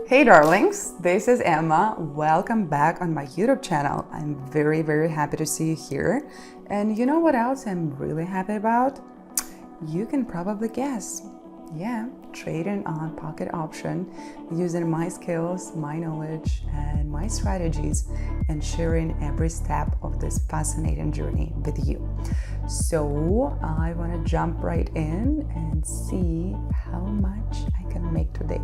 Hey darlings, this is Emma. Welcome back on my YouTube channel. I'm very happy to see you here. And you know what else I'm really happy about? You can probably guess. Yeah, trading on pocket option using my skills, my knowledge, and my strategies, and sharing every step of this fascinating journey with you. So I want to jump right in and see how much I can make today.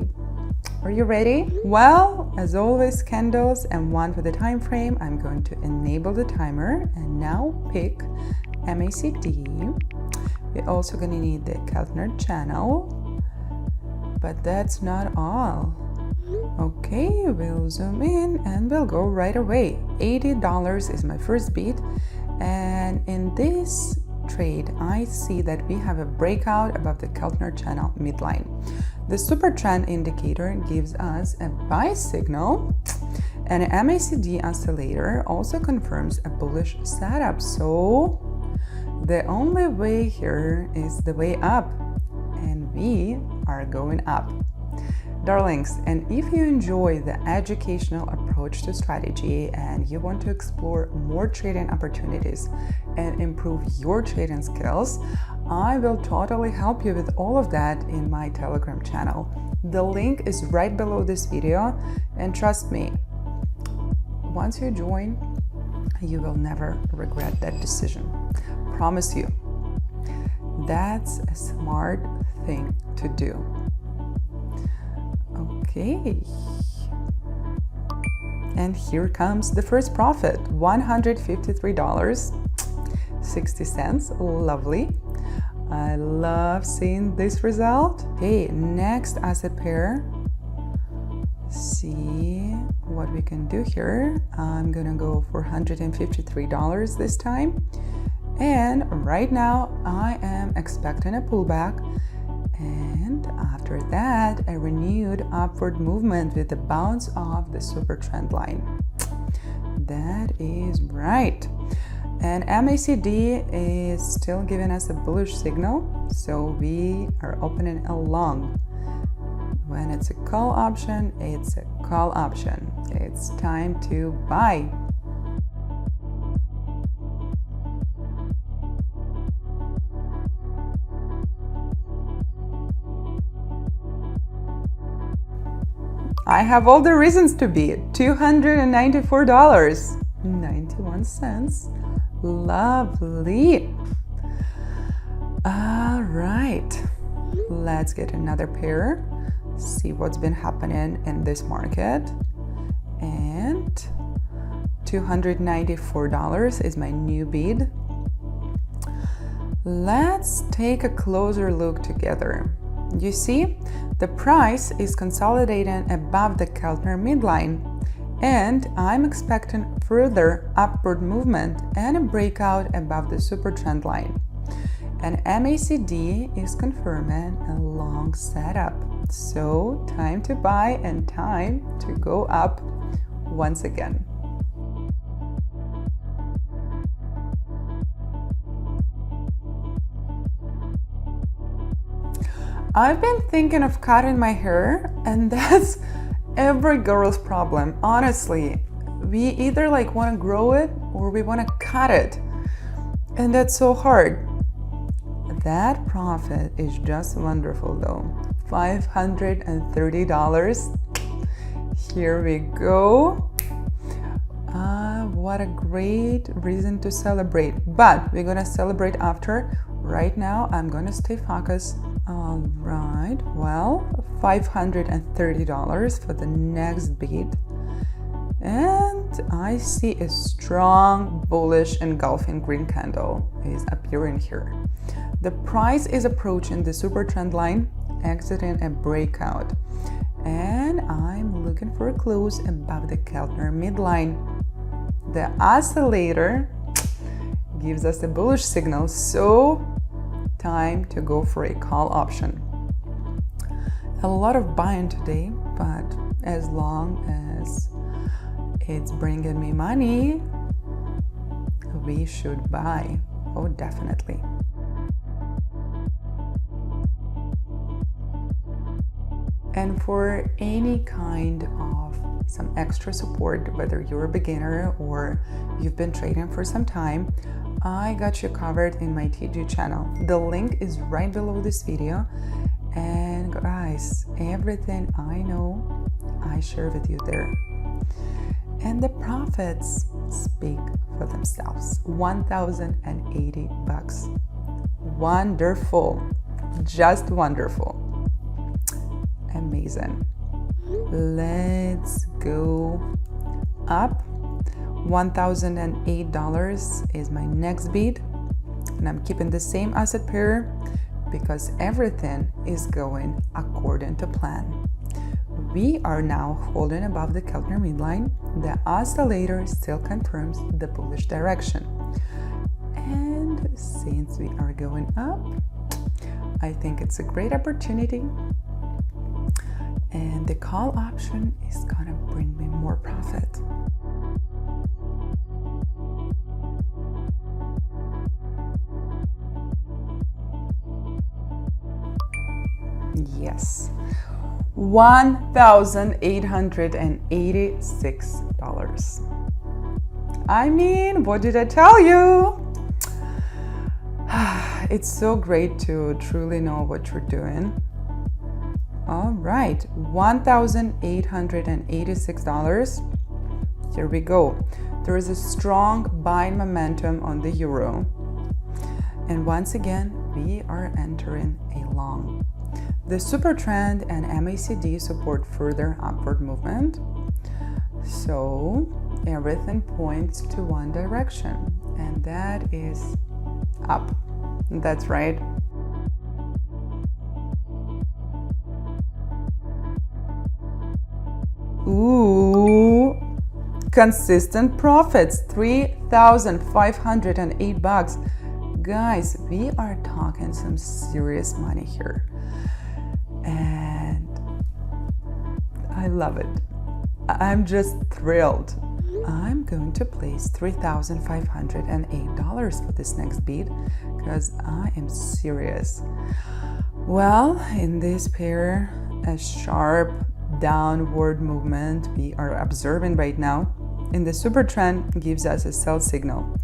Are you ready? Well, as always, candles and one for the time frame. I'm going to enable the timer and now pick MACD. We're also going to need the Keltner channel, but that's not all. Okay, we'll zoom in and we'll go right away. $80 is my first bid, and in this trade I see that we have a breakout above the Keltner channel midline. The super trend indicator gives us a buy signal, and an MACD oscillator also confirms a bullish setup. So the only way here is the way up, and we are going up. Darlings, and if you enjoy the educational approach to strategy and you want to explore more trading opportunities and improve your trading skills, I will totally help you with all of that in my Telegram channel. The link is right below this video, and trust me, once you join, you will never regret that decision. Promise you. That's a smart thing to do. Okay, and here comes the first profit, $153.60. Lovely. I love seeing this result. Okay, next asset pair. See what we can do here. I'm gonna go for $153 this time, and right now I am expecting a pullback, and after that a renewed upward movement with the bounce of the super trend line. That is right. And MACD is still giving us a bullish signal, so we are opening a long. When it's a call option, it's a call option. It's time to buy. I have all the reasons to be. $294.91. Lovely. All right, let's get another pair, see what's been happening in this market. And $294 is my new bid. Let's take a closer look together. You see, the price is consolidating above the Keltner midline, and I'm expecting further upward movement and a breakout above the super trend line. And MACD is confirming a long setup. So time to buy and time to go up once again. I've been thinking of cutting my hair, and that's every girl's problem. Honestly, we either want to grow it or we want to cut it, and that's so hard. That profit is just wonderful though. $530. Here we go. What a great reason to celebrate, but we're gonna celebrate after. Right now I'm gonna stay focused. All right, well, $530 for the next bid, and I see a strong bullish engulfing green candle is appearing here. The price is approaching the super trend line, exiting a breakout, and I'm looking for a close above the Keltner midline. The oscillator gives us a bullish signal, so time to go for a call option. A lot of buying today, but as long as it's bringing me money, we should buy. Oh, definitely. And for any kind of some extra support, whether you're a beginner or you've been trading for some time, I got you covered in my TG channel. The link is right below this video. And guys, everything I know, I share with you there. And the profits speak for themselves. $1,080. Wonderful. Just wonderful. Amazing. Let's go up. $1,008 is my next bid, and I'm keeping the same asset pair because everything is going according to plan. We are now holding above the Keltner midline. The oscillator still confirms the bullish direction. And since we are going up, I think it's a great opportunity. And the call option is gonna bring me more profit. Yes, $1,886. I mean, what did I tell you? It's so great to truly know what you're doing. All right, $1,886. Here we go. There is a strong buying momentum on the euro. And once again, we are entering a long. The super trend and MACD support further upward movement. So everything points to one direction, and that is up. That's right. Ooh, consistent profits, $3,508. Guys, we are talking some serious money here. And I love it. I'm just thrilled. I'm going to place $3,508 for this next bid because I am serious. Well, in this pair, a sharp downward movement we are observing right now in the super trend gives us a sell signal.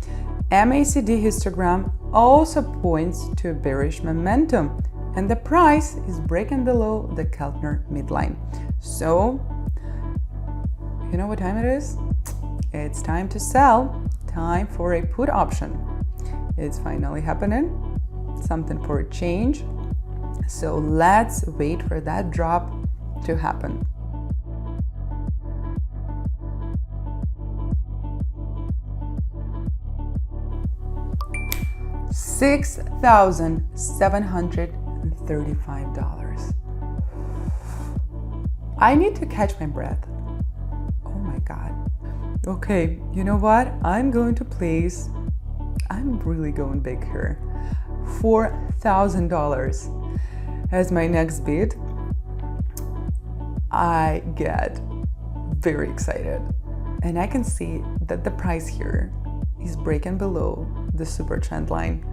MACD histogram also points to bearish momentum, and the price is breaking below the Keltner midline. So, you know what time it is? It's time to sell. Time for a put option. It's finally happening. Something for a change. So let's wait for that drop to happen. $6,735. I need to catch my breath. Oh my God. Okay, you know what? I'm really going big here. $4,000 as my next bid. I get very excited, and I can see that the price here is breaking below the super trend line.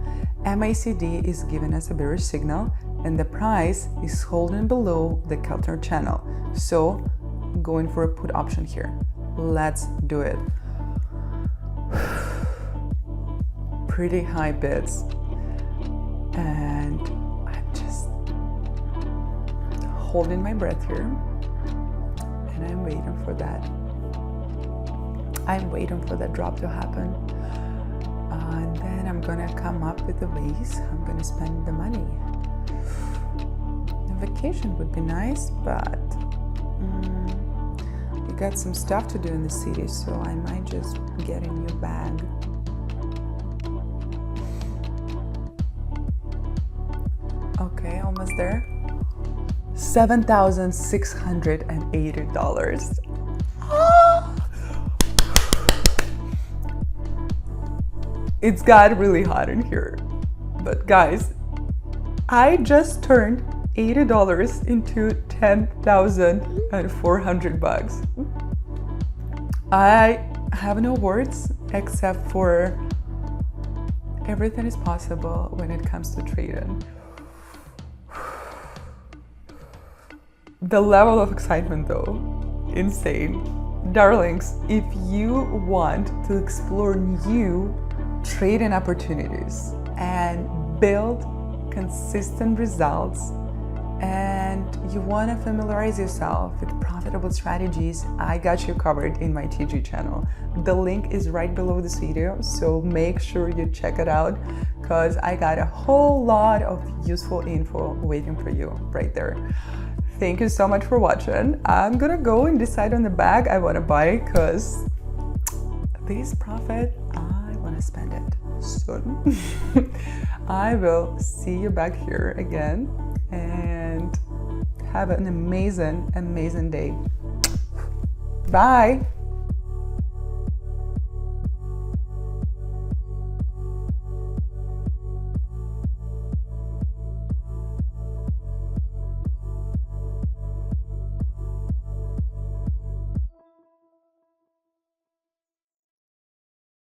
MACD is giving us a bearish signal, and the price is holding below the Keltner channel. So going for a put option here. Let's do it. Pretty high bids, and I'm just holding my breath here. And I'm waiting for that. I'm waiting for that drop to happen. And then I'm gonna come up with the ways I'm gonna spend the money. A vacation would be nice, but we got some stuff to do in the city, so I might just get a new bag. Okay, almost there. $7,680. It's got really hot in here. But guys, I just turned $80 into $10,400. I have no words except for everything is possible when it comes to trading. The level of excitement though, insane. Darlings, if you want to explore new trading opportunities and build consistent results, and you want to familiarize yourself with profitable strategies, I got you covered in my TG channel. The link is right below this video, so make sure you check it out because I got a whole lot of useful info waiting for you right there. Thank you so much for watching. I'm gonna go and decide on the bag I want to buy because this profit, I want to spend it soon. I will see you back here again and have an amazing, amazing day. Bye.